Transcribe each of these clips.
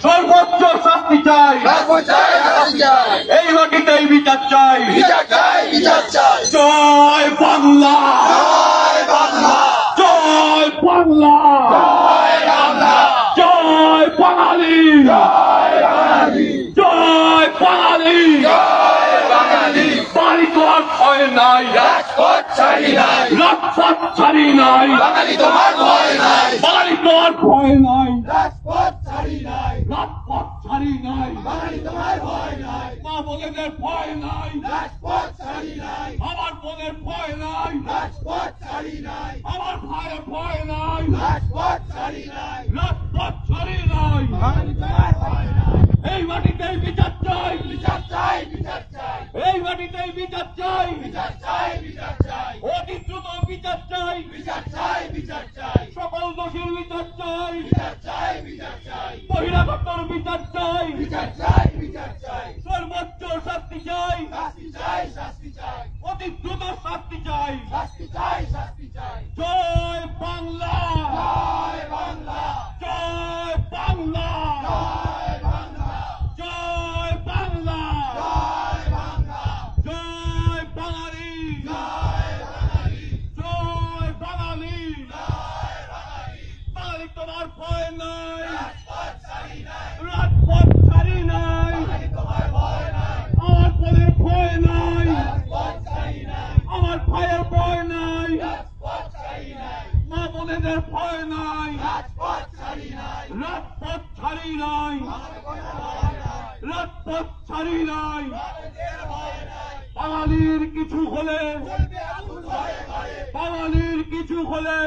সর্বোচ্চ শাস্তি চাই, এই মাটিতেই বিচার চাই। জয় বাংলা, জয় বাংলা, জয় বাঙালি, জয় বাঙালি। বাঙালি তো আর ভয় নাই, রাজপথ ছাড়ি নাই, রাজপথ ছাড়ি নাই, বাঙালি তোমার ভয় নাই, বাঙালি তো আর ভয় নাই, রাজপথ ছাড়ি নাই, রাজপথ ছাড়ি নাই, বাঙালি তোমার ভয় নাই। মা বোনেদের ভয় নাই, রাজপথ ছাড়ি নাই, আমার বোনের ভয় নাই, রাজপথ ছাড়ি নাই, আমার ভাইয়ের ভয় নাই, রাজপথ ছাড়ি নাই, রাজপথ ছাড়ি নাই, বাঙালি তোমার ভয় নাই। এই মাটিতেই বিচার চাই, বিচার চাই, বিচার চাই, এই মাটিতেই বিচার চাই, বিচার চাই, বিচার চাই, অতি দ্রুত বিচার চাই, বিচার চাই, বিচার চাই, সকল দোষীর বিচার চাই, বিচার চাই, বিচার চাই, বহিরাগতর বিচার চাই, বিচার চাই, বিচার চাই, সর্বোচ্চ শাস্তি চাই, শাস্তি চাই, শাস্তি চাই, অতি দ্রুত শাস্তি চাই, শাস্তি চাই, শাস্তি চাই। জয় বাংলা, জয় বাংলা, জয় বাংলা, জয় বাংলা, জয় বাংলা, জয় বাংলা, জয় বাঙালি, জয় বাঙালি, জয় বাঙালি, জয় বাঙালি। বাঙালি তোমার ভয় নাই, রাজপথ ছাড়ি নাই, রাজপথ ছাড়ি নাই, বাঙালি তোমার ভয় নাই, আমার বোনের ভয় নাই, রাজপথ ছাড়ি নাই, আমার ভাইয়ের ভয় নাই, রাজপথ ছাড়ি নাই, মা বোনেদের ভয় নাই, রাজপথ ছাড়ি নাই, রাজপথ ছাড়ি নাই, রাজপথ ছাড়ি নাই। বাঙালির কিছু হলে, বাঙালির কিছু হলে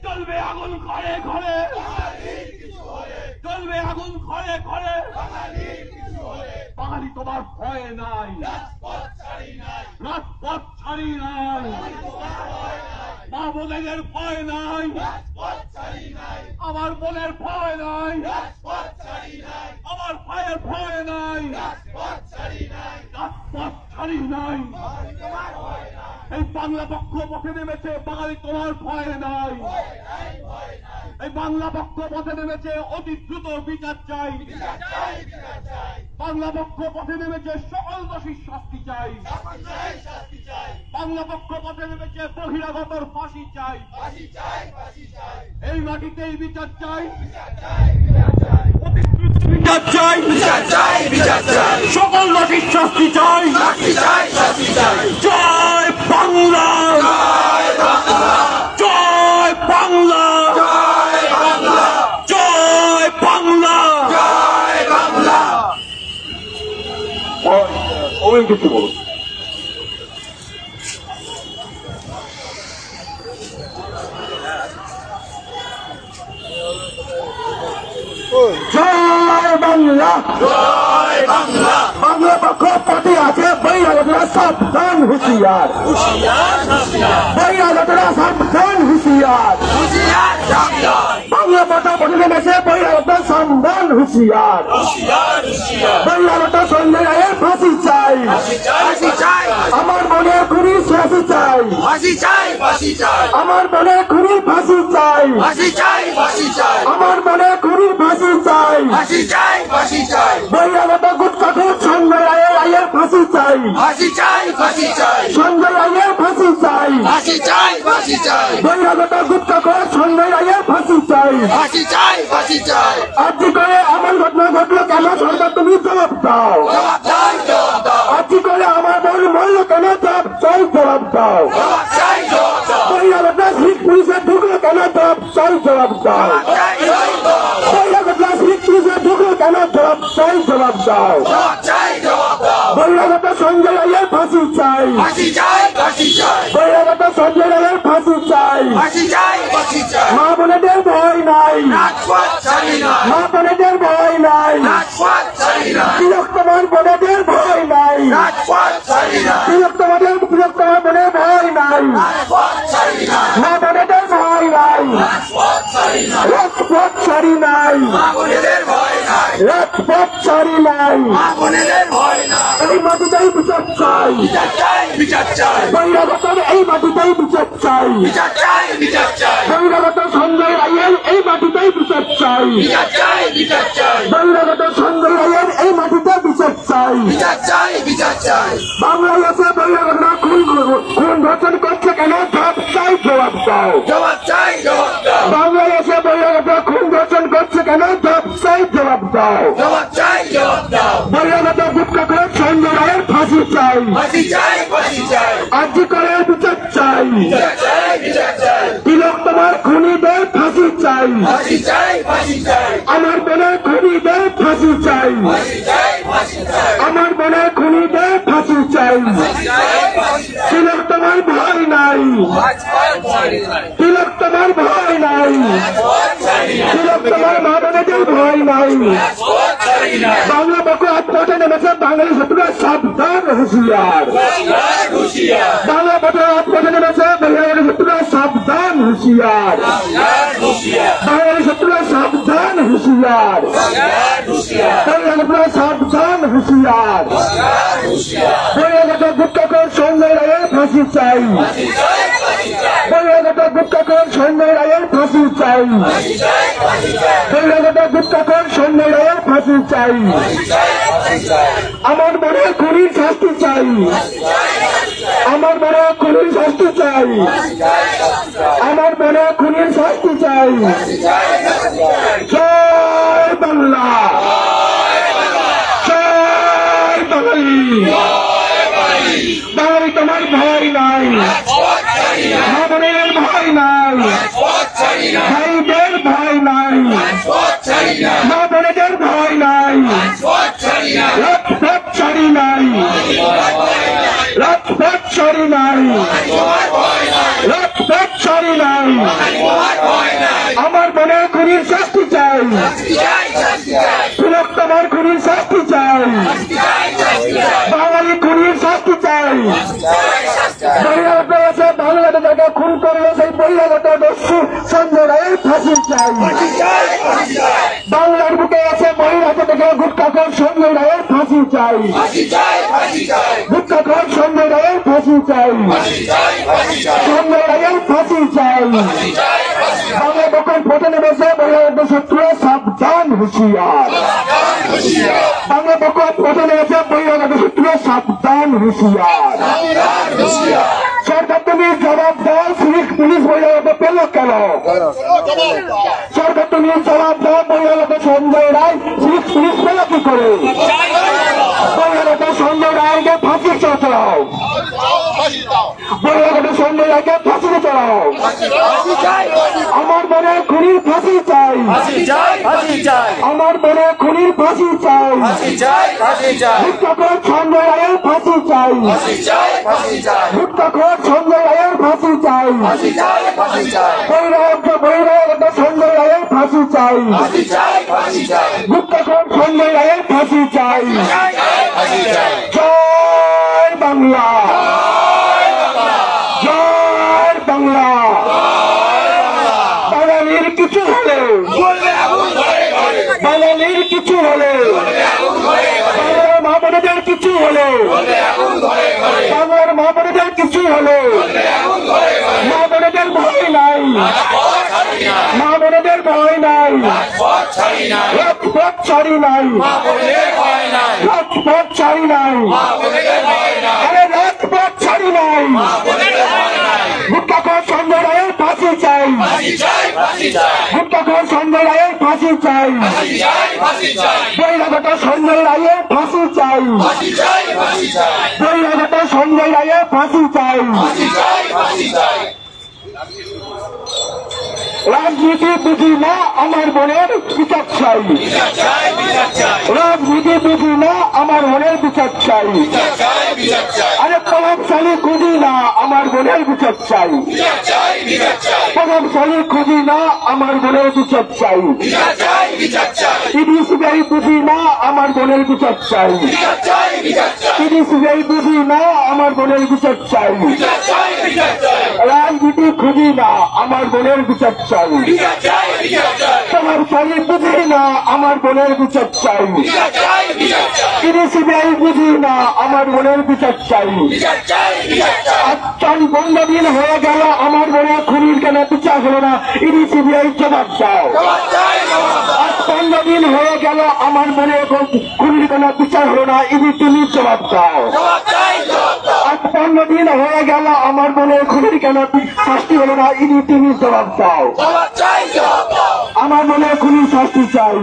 চলবে আগুন ঘরে ঘরে, চলবে আগুন ঘরে ঘরে। বাঙালি তোমার ভয় নাই, রাজপথ ছাড়ি নাই, রাজপথ ছাড়ি নাই, মা বোনেদের ভয় নাই, রাজপথ ছাড়ি নাই, আমার বোনের ভয় নাই, রাজপথ ছাড়ি নাই, আমার ভাইয়ের ভয় নাই, রাজপথ ছাড়ি নাই, রাজপথ ছাড়ি নাই। এই বাংলা পক্ষ পথে নেমেছে, বাঙালি তোমার ভয় নাই, এই বাংলা পক্ষ পথে নেমেছে, অতি দ্রুত বিচার চাই, বাংলা পক্ষ পথে নেমেছে, সকল দোষীর শাস্তি চাই, বাংলা পক্ষ পথে নেমেছে, বহিরাগতর ফাঁসি চাই, এই মাটিতেই বিচার চাই, অতি দ্রুত বিচার চাই, বিচার চাই, সকল দোষীর শাস্তি চাই, জয় বাংলা, জয় বাংলা, জয় বাংলা, জয় বাংলা, জয় বাংলা। কিছু বলুন। জয় বাংলা, জয় বাংলা। বাংলা পক্ষ পার্টি আছে, বহিরাগতরা সাবধান হুঁশিয়ার, বহিরাগতরা সাবধান হুঁশিয়ার, বাংলা পক্ষ পথে নেমেছে, বহিরাগতরা সাবধান হুঁশিয়ার, বহিরাগত সঞ্জয় রায়ের ফাঁসি চাই, আমার মনের খুনি ফাঁসি চাই, আমার মনের খুনি ফাঁসি চাই, আমার মনের খুনি ফাঁসি চাই, বহিরাগত গুটকাখোর সঞ্জয় রায়ের ফাঁসি চাই, সঞ্জয় রায়ের ফাঁসি চাই, বহিরাগত গুটকাখোর সঞ্জয় রায়ের ফাঁসি চাই। আজকে করে আমার ঘটনা ঘটলো কেন, সরকার তুমি জবাব দাও, আজকে করে আমার বোন মরল কেন, জবাব চাই, জবাব দাও, বহিরাগত সিভিক পুলিশে ঢুকলো কেন, জবাব চাই, জবাব দাও, বহিরাগত সিভিক পুলিশে ঢুকলো কেন, জবাব চাই, জবাব দাও, বহিরাগত সঞ্জয় রায়ের ফাঁসি চাই, বহিরাগত সঞ্জয় রায়ের ফাঁসি চাই, মা বোনেদের ভয় নাই, মা বোনেদের ভয় নাই, তিলোত্তমার বোনেদের ভয় নাই, তিলোত্তমার বোনের ভয় নাই, মা বোনেদের ভয় নাই, রাজপথ ছাড়ি নাই, রাজপথ ছাড়ি নাই, এই মাটিতেই বিচার চাই, বহিরাগত এই মাটিতেই বিচার চাই, বহিরাগত সঞ্জয় রায়ের এই মাটিতে মাটিতেই বিচার চাই, বহিরাগত সঞ্জয় রায়ের এই মাটিতে বিচার চাই, বাংলাদেশে বহিরাগতরা খুন ধর্ষণ করছে কেন? জবাব চাই, জবাব দাও। বাংলাদেশে বহিরাগতরা খুন ধর্ষণ করছে কেন? জবাব চাই, জবাব দাও। বহিরাগত গুপ্তা করে সঞ্জয় রায়ের ফাঁসি চাই, আর্জি করের বিচার চাই, তিলক তোমার খুনিদের ফাঁসি চাই, আমার বোনের খুনিদের ফাঁসি চাই, আমার বোনের খুনিদের ফাঁসি চাই। তিলক তোমার ভয় নাই, তিলক তোমার ভয় নাই, তিলক তোমার মা বোনেদের ভয় নাই। বাংলা পক্ষ আত্মহত্যা নেমেছে, বাঙালি শত্রুরা সাবধান হুঁশিয়ার। বাংলা পক্ষ আত্মহত্যা নেমেছে, বাঙালি শত্রুরা সাবধান হুঁশিয়ার, বাঙালি শত্রুরা সাবধান হুঁশিয়ার, সাবধান হুঁশিয়ার। বহিরাগত গুপ্তকর সঞ্জয় রায়ের ফাঁসি চাই, বহিরাগত গুপ্তকর সঞ্জয় রায়ের ফাঁসি চাই, বহিরাগত গুপ্তকর সঞ্জয় রায়ের ফাঁসি চাই। আমার মনে খুনির শাস্তি চাই, আমার মনে খুনির শাস্তি চাই, আমার মনে খুনির শাস্তি চাই। জয় বাংলা, জয় বাঙালি। বাঙালি তোমার ভয় নাই, মা বোনের ভয় নাই, ভাইদের ভয় নাই, মা বোনেদের ভয় নাই, রাজপথ ছাড়ি নাই, রাজপথ ছাড়ি নাই, রাজপথ ছাড়ি নাই। আমার বোনের খুনির শাস্তি চাই, তিলক তোমার খুনির শাস্তি চাই, বাঙালি খুনির শাস্তি চাই। বহিরাগত আছে, বাংলাদেশকে খুন করলো সেই বহিরাগত দস্যু সঞ্জয় রায়ের ফাঁসি চাই। বাংলার বুকে আছে, বহিরাগতকে গুটখাখোর সঞ্জয় রায়ের ফাঁসি চাই, গুটখাখোর সঞ্জয় রায়ের ফাঁসি চাই, সঞ্জয় রায়ের ফাঁসি চাই। বাংলা বকন ফোটে নেমেছে, বহিরাগত শত্রুরা সাবধান হুঁশিয়ার। বাংলা বকন ফোটে নেমেছে, বহিরাগত শত্রুরা সাবধান হুঁশিয়ার। সরকার তুমি জবাব দাও, সিভিক পুলিশ বহিরাগত পেল কেন? সরকার তুমি জবাব দাও, বহিরাগত সঞ্জয় রায় সিভিক পুলিশ পেল কি করে? বহিরাগত সঞ্জয় রায়কে ফাঁসি চড়াও, বহিরাগত সঞ্জয় রায়কে ফাঁসিতে চড়াও। আমার মনে খুনির ফাঁসি চাই, আমার মনে খুনির ফাঁসি চাই, গুপ্তকর সঞ্জয় রায়ের ফাঁসি চাই, গুপ্তকর সঞ্জয় রায়ের ফাঁসি চাই, বহিরাগত সঞ্জয় রায়ের ফাঁসি চাই, গুপ্তকর সঞ্জয় রায়ের ফাঁসি চাই। জয় বাংলা, জয় বাংলা। বাঙালির কিছু হলে, বাঙালির কিছু হলে, বাংলার মা বোনেদের কিছু হলে, বাংলার মা বোনেদের কিছু হলে, মা বোনেদের ভয় নাই, মা বোনেদের ভয় নাই, রাজপথ ছাড়ি নাই, রাজপথ ছাড়ি নাই, আরে রাজপথ ছাড়ি নাই। গুপ্তকর সঞ্জয় রায়ের ফাঁসি চাই, গুপ্তকর সঞ্জয় রায়ের ফাঁসি চাই, বহিরাগত সঞ্জয় রায়ের ফাঁসি চাই, বহিরাগত সঞ্জয় রায়ের ফাঁসি চাই। রাজনীতি বুঝি না, আমার বোনের বিচার চাই, রাজনীতি বুঝি না, আমার বোনের বিচার চাই। আরে প্রভাবশালী খুঁজি না, আমার বোনের বিচার চাই, প্রভাবশালী খুঁজি না, আমার বোনের বিচার চাই। সিবিআই বুঝি না, আমার বোনের বিচার চাই, সিবিআই বুঝি না, আমার বোনের বিচার চাই। রাজনীতি খুঁজি না, আমার বোনের বিচার চাই, প্রভাবশালী বুঝি না আমার বোনের বিচার চাই, সিবিআই বুঝি না আমার বোনের বিচার চাই। আজ 15 দিন হয়ে গেল আমার বোনের খুনির কেন বিচার হলো না, ইডি সিবিআই জবাব দাও। আজ 15 দিন হয়ে গেল আমার বোনের খুনির কেন বিচার হলো না, ইডি তুমি জবাব দাও। আজ 15 দিন হয়ে গেল আমার বোনের খুনির কেন শাস্তি হলো না, ইডি তুমি জবাব দাও। আমার বোনের খুনির শাস্তি চাই,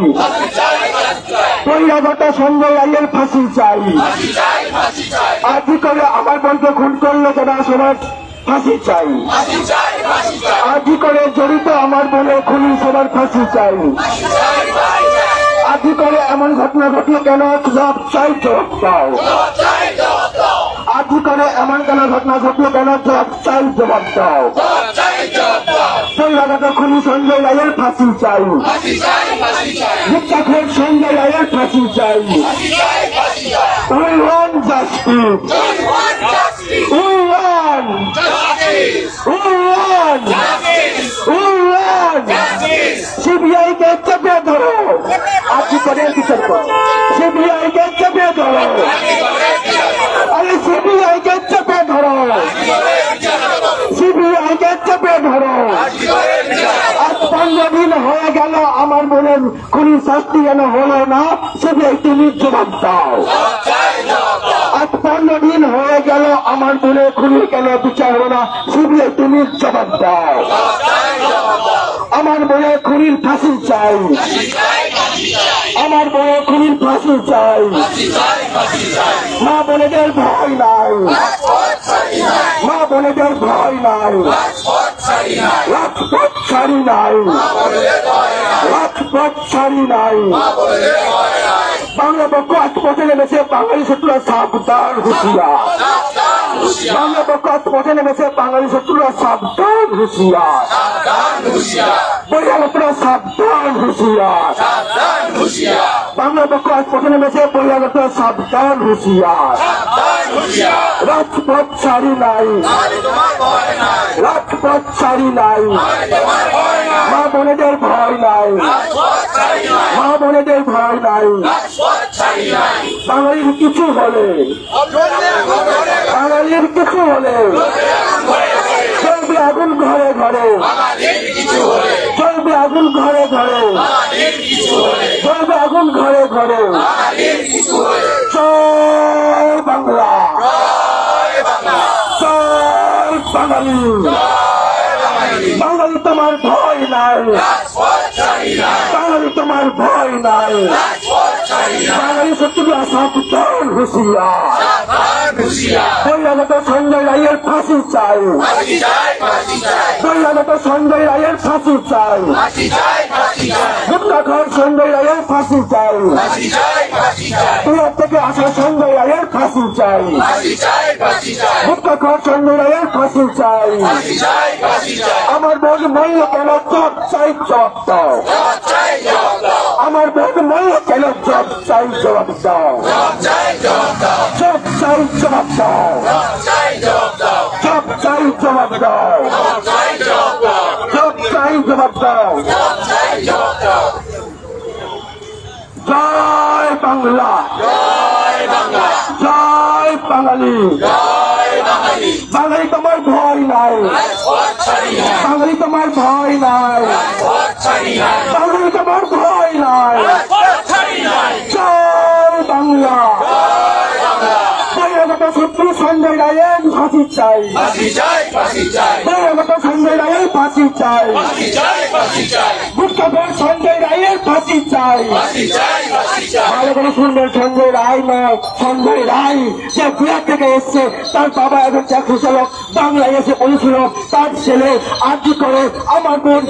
বহিরাগত সঞ্জয় রায়ের ফাঁসি চাই। আজ করে আমার বোনকে খুন করলো যারা সবার ফাঁসি চাই। আজ করে জড়িত আমার বোনের খুনি সবার ফাঁসি চাই। আজ করে এমন ঘটনা ঘটলো কেন জবাব চাই, জবাব দাও। আজ করে এমন কেন ঘটনা ঘটলো কেন জবাব চাই, জবাব দাও। বহিরাগত খুনি সঞ্জয় রায়ের ফাঁসি চাই, ভিক্ষাখোর সঞ্জয় রায়ের ফাঁসি চাই। We want justice. We want justice. We want justice. We want justice. CBI কে চেপে ধরো, আজ করে বিচার করো। CBI কে চেপে ধরো, আরে CBI কে চেপে ধরো, CBI কে চেপে ধরো। আজ 15 দিন হয়ে গেল আমার বোনের খুনির শাস্তি কেন হলো না, CBI তুমি জবাব দাও। আজ 15 দিন হয়ে গেল আমার বোনের খুনির কেন বিচার হলো না, CBI তুমি জবাব দাও। আমার বোনের খুনির ফাঁসি চাই, আমার বোনের খুনির ফাঁসি চাই। মা বোনেদের ভয় নাই, মা বোনেদের ভয় নাই, রাজপথ ছাড়ি নাই, রাজপথ ছাড়ি নাই। বাংলা পক্ষ আজ পথে নেমেছে, বাঙালি শত্রুরা সাবধান হুঁশিয়ার। বাংলা পক্ষ আজ পথে নেমেছে, বাঙালি শত্রুরা সাবধান হুঁশিয়ার। বহিরাগতরা সাবধান হুঁশিয়ার। বাংলা পক্ষ আজ পথে নেমেছে, বহিরাগতরা সাবধান হুঁশিয়ার। রাজপথ ছাড়ি নাই, রাজপথ ছাড়ি নাই। মা বোনেদের ভয় নাই, মা বোনেদের ভয় নাই। বাঙালির কিছু হলে, বাঙালির কিছু হলে চলবে আগুন ঘরে ঘরে, চলবে আগুন ঘরে ঘরে, চলবে আগুন ঘরে ঘরে। জয় বাংলা, জয় বাঙালি। বাঙালি তোমার ভয় নাই, বাঙালি তোমার ভয় নাই। বাঙালি শত্রুরা সাবধান হুঁশিয়ার। বহিরাগত সঞ্জয় রায়ের ফাঁসি চাই, বহিরাগত সঞ্জয় রায়ের ফাঁসি চাই। ভিক্ষাখোর সঞ্জয় রায়ের ফাঁসি চাই, বিহার থেকে আসা সঞ্জয় রায়ের ফাঁসি চাই। ভিক্ষাখোর সঞ্জয় রায়ের ফাঁসি চাই। আমার বোন মরল কেন জব চাই, জবাব দাও। আমার বোন মরল কেন জব চাই, জবাব দাও। জব চাই, জবাব দাও। জব চাই, জবাব দাও। জব চাই, জবাব দাও। জয় বাংলা, জয় বাঙালি। বাঙালি তোমার ভয় নাই, বাঙালি তোমার ভয় নাই, বাঙালি তোমার ভয় নাই। জয় বাংলা। বহিরাগত শত্রু সঞ্জয় রায়ের ফাঁসি চাই, বহিরাগত সঞ্জয় রায়ের ফাঁসি চাই। ভিক্ষাখোর সঞ্জয় রায়ের ফাঁসি চাই। ভালো করে শুনবেন, সঞ্জয় রায় নয়, সঞ্জয় রায় যে বিহার থেকে এসছে, তার বাবা একজন চাকরি চালক, বাংলায় এসে পড়েছিল। তার ছেলে আজ করে আমার বোন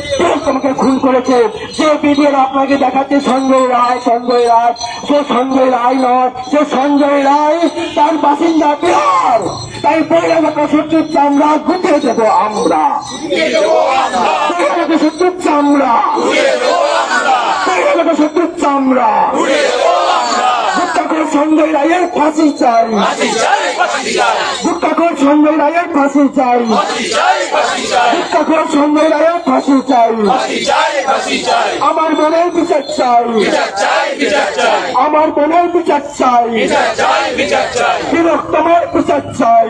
তোমাকে খুন করেছে। যে ভিডিও আপনাকে দেখাচ্ছে সঞ্জয় রায়, সঞ্জয় রায়, সে সঞ্জয় রায় নয়, সে সঞ্জয় রায় তার বাসিন্দা বিহার। তাই বহিরাগত শত্রুর চামড়া গুঁতে দেবো আমরা, বহিরাগত শত্রুর চামড়া, বহিরাগত শত্রুর চামড়া। ভিক্ষাখোর সঞ্জয় রায়ের ফাঁসি চাই, ভিক্ষাখোর সঞ্জয় রায়ের ফাঁসি চাই, ভিক্ষাখোর সঞ্জয় রায়ের ফাঁসি চাই। আমার বোনের বিচার চাই, আমার বোনের বিচার চাই, তিলোত্তমার বিচার চাই,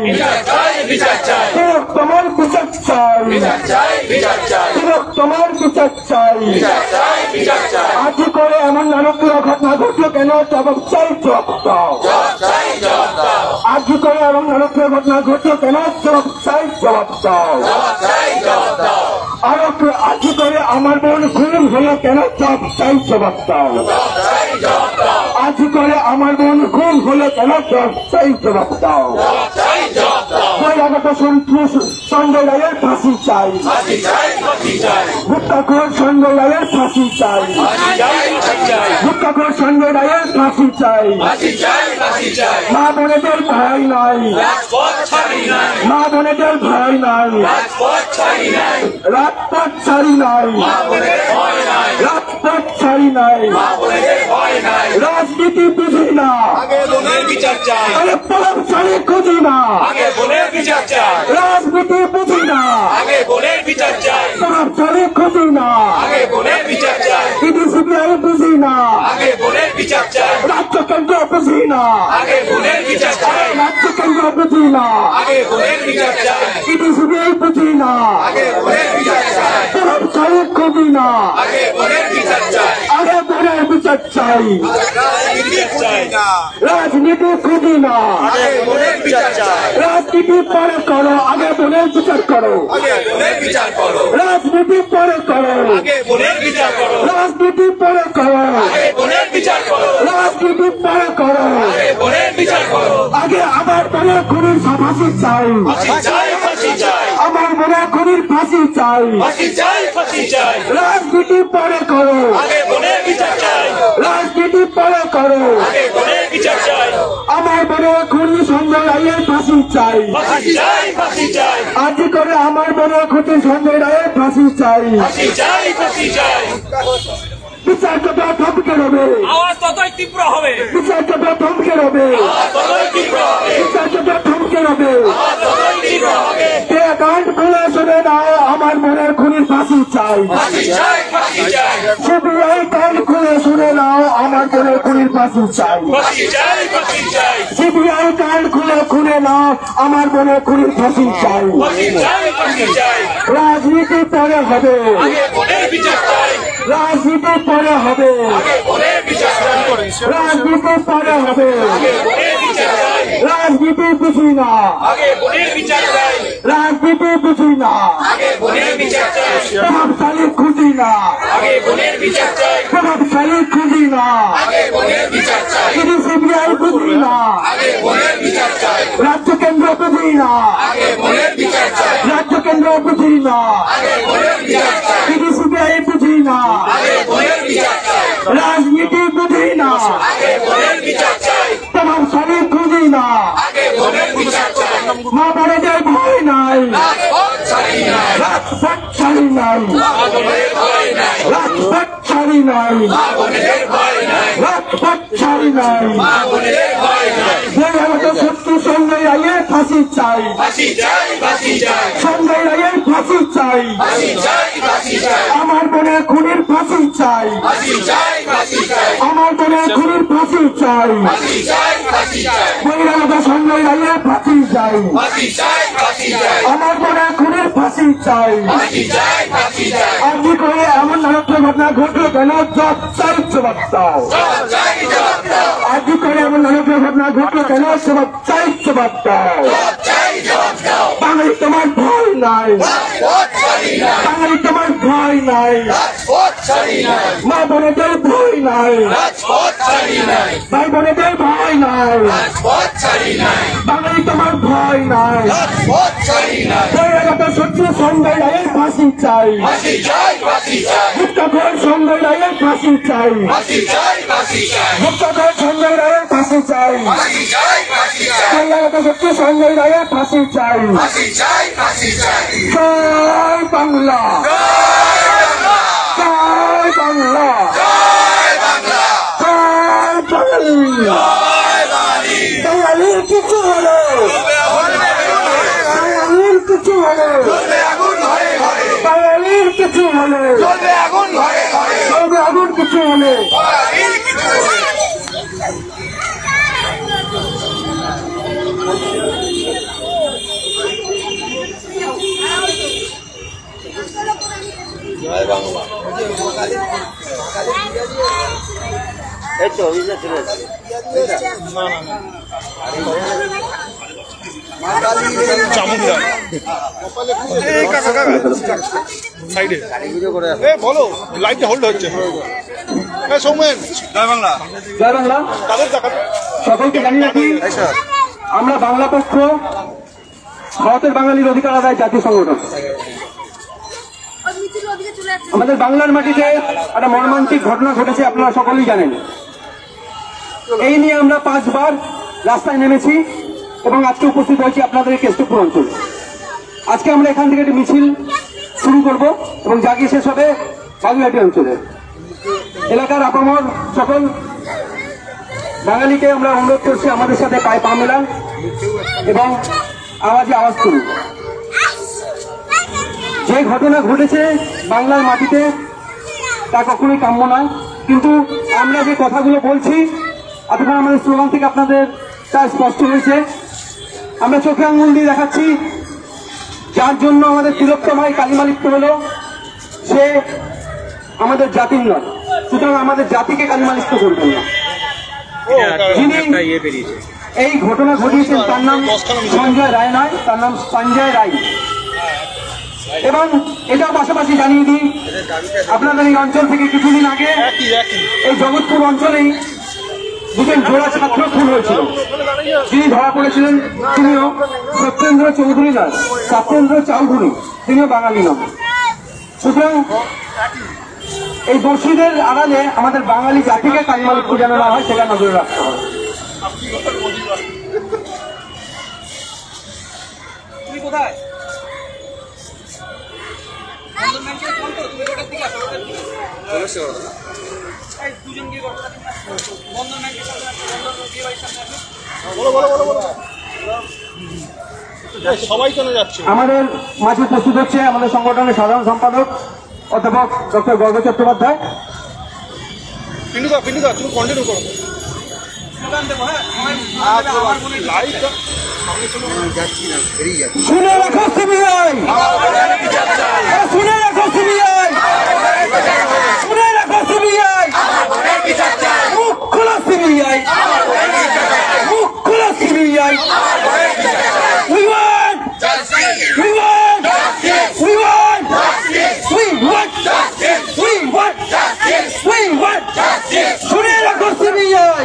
তিলোত্তমার বিচার চাই, তিলোত্তমার বিচার চাই। আজ করে এমন নারকীয় ঘটনা ঘটলো কেন? জবাব চাই, জবাব দাও। আজ করে এমন নারকীয় ঘটনা ঘটলো কেন? জবাব চাই, জবাব দাও। আরো আজ করে আমার বোন খুন হলো কেন? জবাব চাই, জবাব দাও। আজ করে আমার বোন খুন হলো কেন? জবাব চাই, জবাব দাও। সঞ্জয় রায়ের ফাঁসি চাই, গুপ্তাখোর সঞ্জয় রায়ের ফাঁসি চাই, গুপ্তাখোর সঞ্জয় রায়ের ফাঁসি চাই। মা বোনেদের ভয় নাই, মা বোনেদের ভয় নাই, রাজপথ ছাড়ি নাই, রাজপথ ছাড়ি নাই। রাজনীতি বুঝি না, আরে প্রভাবশালী খুঁজি না, রাজনীতি বুঝি না, প্রভাবশালী খুঁজি না, ইডি সিবিআই বুঝি না, রাজ্য কেন্দ্র বুঝি না, রাজ্য কেন্দ্র বুঝি না, ইডি সিবিআই বুঝি না, প্রভাবশালী খুঁজি না, আগে বোনের বিচার চাই, রাজনীতি খুঁজি না, রাজনীতি পরে করো, আগে বোনের বিচার করো, রাজনীতি পরে করো, রাজনীতি পরে করো, রাজনীতি পরে করো, আগে আমার বোনের খুনির ফাঁসি চাই, আমার বোনের খুনির ফাঁসি চাই, রাজনীতি পরে করো, রাজনীতি পরে করো, আমার বোনের খুনি সঞ্জয় রায়ের ফাঁসি চাই, আজ করে আমার বোনের খুনি সঞ্জয় রায়ের ফাঁসি চাই। বিচার যত থমকে রবে, আওয়াজ ততই তীব্র হবে, বিচার যত থমকে রবে, বিচার যত থমকে রবে। কাণ্ড খুলে শুনে নাও, আমার মনের খুনির ফাঁসি চাই, সিবিআই কাণ্ড খুলে শুনে নাও, আমার মনের খুনির ফাঁসি চাই, সিবিআই কাণ্ড খুলে নাও, আমার মনের খুনির ফাঁসি চাই। রাজনীতি পরে হবে, রাজনীতি পরে হবে, রাজনীতি পরে হবে, রাজনীতি বুঝি না, রাজনীতি বুঝি না, প্রভাবশালী খুঁজি না, প্রভাবশালী খুঁজি না, ইডি সিবিআই বুঝি না, রাজ্য কেন্দ্র বুঝি না, রাজ্য কেন্দ্র বুঝি না, ইডি সিবিআই বুঝি না, রাজনীতি বুঝি না, প্রভাবশালী খুঁজি না, মা বোনেদের ভয় নাই, রাজপথ ছাড়ি নাই, রাজপথ ছাড়ি নাই, রাজপথ ছাড়ি নাই। শত্রু সঞ্জয় রায়ের ফাঁসি চাই, সঞ্জয় রায়ের ফাঁসি চাই, আমার বোনের খুনির ফাঁসি চাই, আমার বোনের খুনির ফাঁসি চাই, বহিরাগত সঞ্জয় রায়ের ফাঁসি চাই, আমার বোনের খুনির ফাঁসি চাই। আজ করে এমন নারকীয় ঘটনা ঘটলো কেন? জবাব চাই, জবাব দাও। আজ করে এমন নারকীয় ঘটনা ঘটলো কেন? জবাব চাই, জবাব দাও। বাঙালি তোমার ভয় নাই, বাঙালি তোমার ভয় নাই, মা বোনেদের ভয় নাই, ভাই বোনেদের ভয় নাই, বাঙালি তোমার ভয় নাই। বহিরাগত শত্রু সঞ্জয় রায়ের ফাঁসি চাই, গুপ্তাখোর সঞ্জয় রায়ের ফাঁসি চাই, গুপ্তাখোর সঞ্জয় রায়ের ফাঁসি চাই, বহিরাগত শত্রু সঞ্জয় রায়ের ফাঁসি চাই। জয় বাংলা, জয় বাংলা, জয় বাঙালি। বাঙালির কিছু হলো, বাঙালির কিছু হলো, বাঙালির কিছু হলো, বলো লাইটটা হোল্ড হচ্ছে। সৌমেন জয় বাংলা। জয় বাংলা। সকলকে জানিয়ে রাখি আমরা বাংলা পক্ষ ভারতের বাঙালির অধিকার আদায় জাতীয় সংগঠন। আমাদের বাংলার মাটিতে একটা মর্মান্তিক ঘটনা ঘটেছে, আপনারা সকলেই জানেন। এই নিয়ে আমরা 5 বার রাস্তায় নেমেছি এবং আজকে উপস্থিত হয়েছি আপনাদের এই কেষ্টপুর অঞ্চলে। আজকে আমরা এখান থেকে একটি মিছিল শুরু করব এবং জাগিয়ে শেষ হবে বাগুইআটি অঞ্চলে। এলাকার আপামর সকল বাঙালিকে আমরা অনুরোধ করছি আমাদের সাথে পায়ে পা মেলান এবং আওয়াজে আওয়াজ করুন। যে ঘটনা ঘটেছে বাংলার মাটিতে তা কখনোই কাম্য নয়, কিন্তু আমরা যে কথাগুলো বলছি এতক্ষণ আমাদের স্লোগান থেকে আপনাদের তা স্পষ্ট হয়েছে। আমরা চোখে আঙুল দিয়ে দেখাচ্ছি যার জন্য আমাদের তিলোত্তম ভাই কালিমালিপ্ত হলো সে আমাদের জাতির নয়, সুতরাং আমাদের জাতিকে কালিমালিপ্ত করবেন না। যিনি এই ঘটনা ঘটিয়েছেন তার নাম সঞ্জয় রায় নয়, তার নাম সঞ্জয় রায়। এবং এটাও পাশাপাশি জানিয়ে দিই আপনাদের এই অঞ্চল থেকে কিছুদিন আগে এই জগৎপুর অঞ্চলেই দুজন জোড়া ছাত্র খুন হয়েছিল। যিনি ধরা পড়েছিলেন তিনিও সত্যেন্দ্র চৌধুরী নয়, সত্যেন্দ্র চৌধুরী, তিনিও বাঙালি নন। সুতরাং এই দোষীদের আড়ালে আমাদের বাঙালি জাতিকে কালিমালিপ্ত যেন না হয় সেটা নজরে রাখতে হবে। কোথায় সবাই চলে যাচ্ছে। আমাদের মাঝে উপস্থিত হচ্ছে আমাদের সংগঠনের সাধারণ সম্পাদক অধ্যাপক ডক্টর গর্গ চট্টোপাধ্যায়। তুমি কন্টিনিউ করো। শুনে রাখো সিবিআই, শুনে রাখো সিবিআই, শুনে রাখো সিবিআই, মুখ খোলা সিবিআই, মুখ খোলা CBI. We want justice. We want justice. We want justice. We want justice. We want justice. We want justice. শুনে রাখো সিবিআই,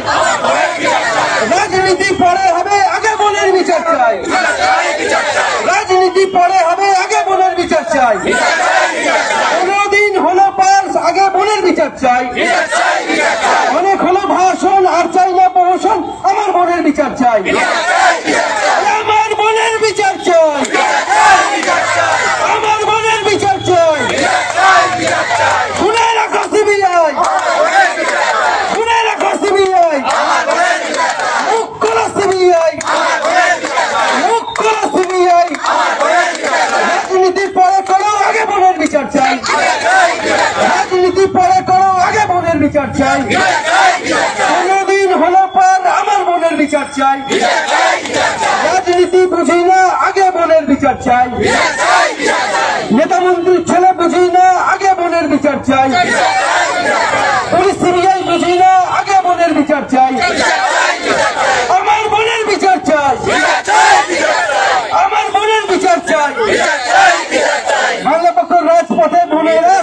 রাজনীতি পরে হবে, আগে বোনের বিচার চাই। রাজনীতি পরে হবে, আগে বোনের বিচার চাই। 15 দিন হলো পার, আগে বোনের বিচার চাই। অনেক হলো ভাষণ, আর চাই না প্রহসন, আমার বোনের বিচার চাই। আমার বোনের বিচার চাই, আমার বোনের বিচার চাই। শুনে রাখো সিবিআই, শুনে রাখো সিবিআই, মুখ খোলা সিবিআই, মুখ খোলা সিবিআই। রাজনীতি পরে করো, আগে বোনের বিচার চাই। রাজনীতি পরে করো, আগে বোনের বিচার চাই। 15 দিন হলো পার, আমার বোনের বিচার চাই। রাজনীতি বুঝি না, আগে বোনের বিচার চাই। নেতা মন্ত্রীর ছেলে বুঝি না, আগে বোনের বিচার চাই। পুলিশ সিবিআই বুঝি না, আগে বোনের বিচার চাই। আমার বোনের বিচার চাই, আমার বোনের বিচার চাই। বাংলা পক্ষ রাজপথে বোনেরা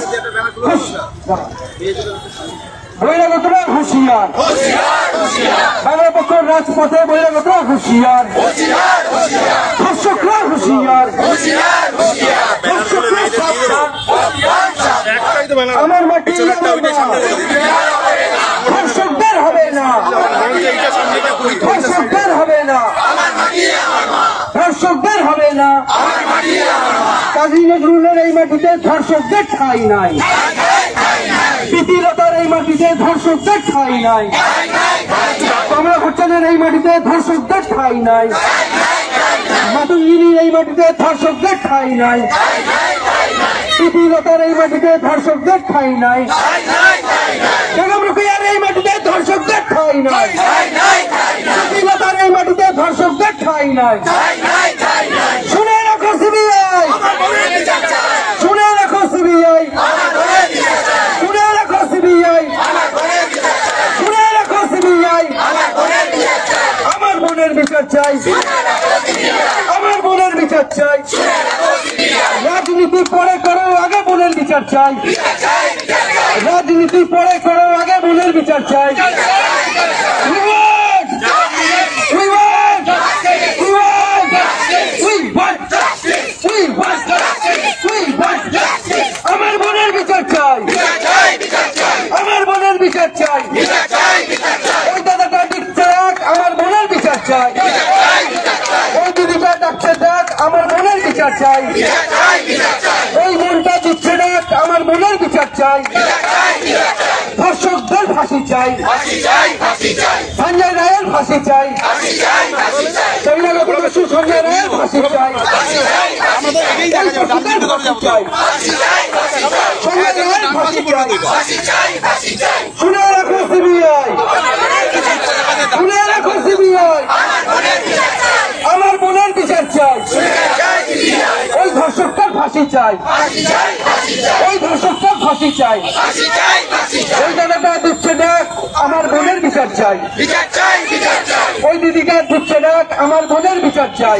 বহিরাগতরা হুঁশিয়ার, বাংলা পক্ষ রাজপথে বহিরাগতরা হুঁশিয়ার, ধর্ষকরা হুঁশিয়ার, ধর্ষকরা সাবধান। আমার মাটি ধর্ষকদের হবে না, ধর্ষকদের হবে না, ধর্ষকদের হবে না। কাজী নজরুলের এই মাটিতে ধর্ষকদের ঠাঁই নাই, প্রীতিলতার এই মাটিতে ধর্ষকদের ঠাঁই নাই, কমলা ভট্টাচার্যের এই মাটিতে ধর্ষকদের ঠাঁই নাই, মাতঙ্গিনীর এই মাটিতে ধর্ষকদের ঠাঁই নাই, প্রীতিলতার এই মাটিতে ধর্ষকদের ঠাঁই নাই, বেগম রোকেয়ার এই মাটিতে ধর্ষকদের ঠাঁই নাই, প্রীতিলতার এই মাটিতে ধর্ষকদের ঠাঁই নাই। শুনে রাখো সিবিআই, শুনে রাখো সিবিআই, শুনে রাখো সিবিআই। চাই, আমার বোনের বিচার চাই, রাজনীতি পরে করো আগে বোনের বিচার চাই, রাজনীতি পরে করো আগে বোনের বিচার চাই। আমার বোনের বিচার চাই, আমার বোনের বিচার চাই, ওই দাদাটা দিচ্ছে দেখ আমার বোনের বিচার চাই, ওই দিদিটা ডাকছে দেখ আমার বোনের বিচার চাই, ওই মনটা দিচ্ছে দেখ আমার বোনের বিচার চাই, ধর্ষকদের ফাঁসি চাই, সঞ্জয় রায়ের ফাঁসি চাই, চৈলাগতদস্যু সঞ্জয় রায়ের ফাঁসি চাই, সঞ্জয় রায়ের ফাঁসি চাই। শুনে রাখো সিবিআই, শুনে রাখো সিবিআই, আমার বোনের বিচার চাই, ওই ধর্ষকটার ফাঁসি চাই, ওই ধর্ষকটার ফাঁসি চাই, ওই দাদাটা দিচ্ছে ডাক আমার বোনের বিচার চাই, ওই দিদিকে দিচ্ছে ডাক আমার বোনের বিচার চাই।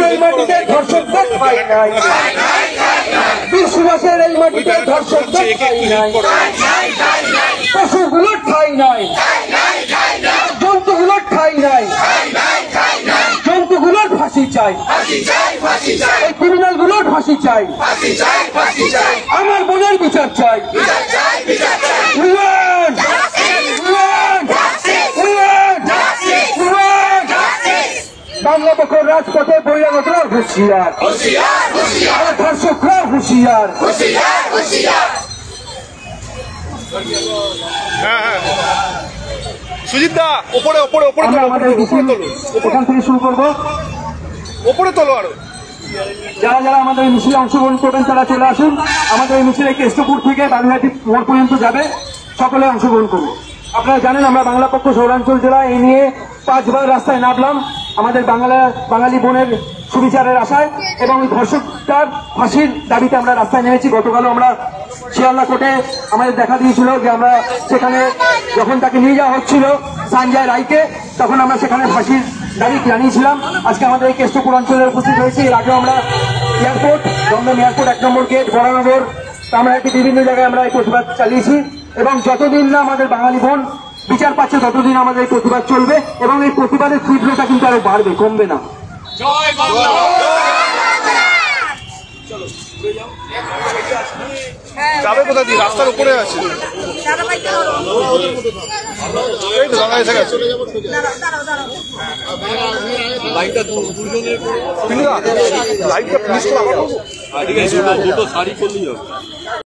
এই মাটিতে ধর্ষকদের ঠাঁই নাই, বীর সুভাষের এই মাটিতে ধর্ষকদের ঠাঁই নাই, পশুগুলোর ঠাঁই নাই, জন্তুগুলোর ঠাঁই নাই, জন্তুগুলোর ফাঁসি চাই, এই ক্রিমিনাল গুলোর ফাঁসি চাই, আমার বোনের বিচার চাই। বাংলা পক্ষের রাজপথে বহিরাগতরা হুঁশিয়ার, ধর্ষকরা হুঁশিয়ার। সুজিত দা ওপরে ওপরে ওপরে আমরা আমাদের এখান থেকে শুরু করবো, ওপরে তোলো আরো। যারা যারা আমাদের মিছিলে অংশগ্রহণ করবেন তারা চলে আসুন, আমাদের এই মিছিলে কেষ্টপুর থেকে বালুঘাটি মোড় পর্যন্ত যাবে, সকলে অংশগ্রহণ করুন। আপনারা জানেন আমরা বাংলা পক্ষ শহরাঞ্চল জেলা এই নিয়ে 5 বার রাস্তায় নামলাম আমাদের বাঙালি বোনের সুবিচারের আশায়, এবং ওই ধর্ষকটার ফাঁসির দাবিতে আমরা রাস্তায় নেমেছি। গতকালও আমরা শিয়ালদা কোর্টে আমাদের দেখা দিয়েছিল যে আমরা সেখানে যখন তাকে নিয়ে যাওয়া হচ্ছিল সঞ্জয় রায়কে, তখন আমরা সেখানে ফাঁসির দাবি জানিয়েছিলাম। আজকে আমাদের এই কেষ্টপুর অঞ্চলে উপস্থিত হয়েছি। এর আগেও আমরা এয়ারপোর্ট, দমদম এয়ারপোর্ট 1 নম্বর গেট, বরানগর, কামরাহাটি বিভিন্ন জায়গায় আমরা এই প্রতিবাদ চালিয়েছি, এবং যতদিন না আমাদের বাঙালি বোন বিচার পাচ্ছে ততদিন আমাদের এই প্রতিবাদ চলবে, এবং এই প্রতিবাদের তীব্রতা কিন্তু আরো বাড়বে, কমবে না। যাবে কোথা দিয়ে? রাস্তার উপরে আছে, এই তো দাদা এসে গেছে। লাইনটা প্লিজ দুটো শাড়ি করলেই হবে।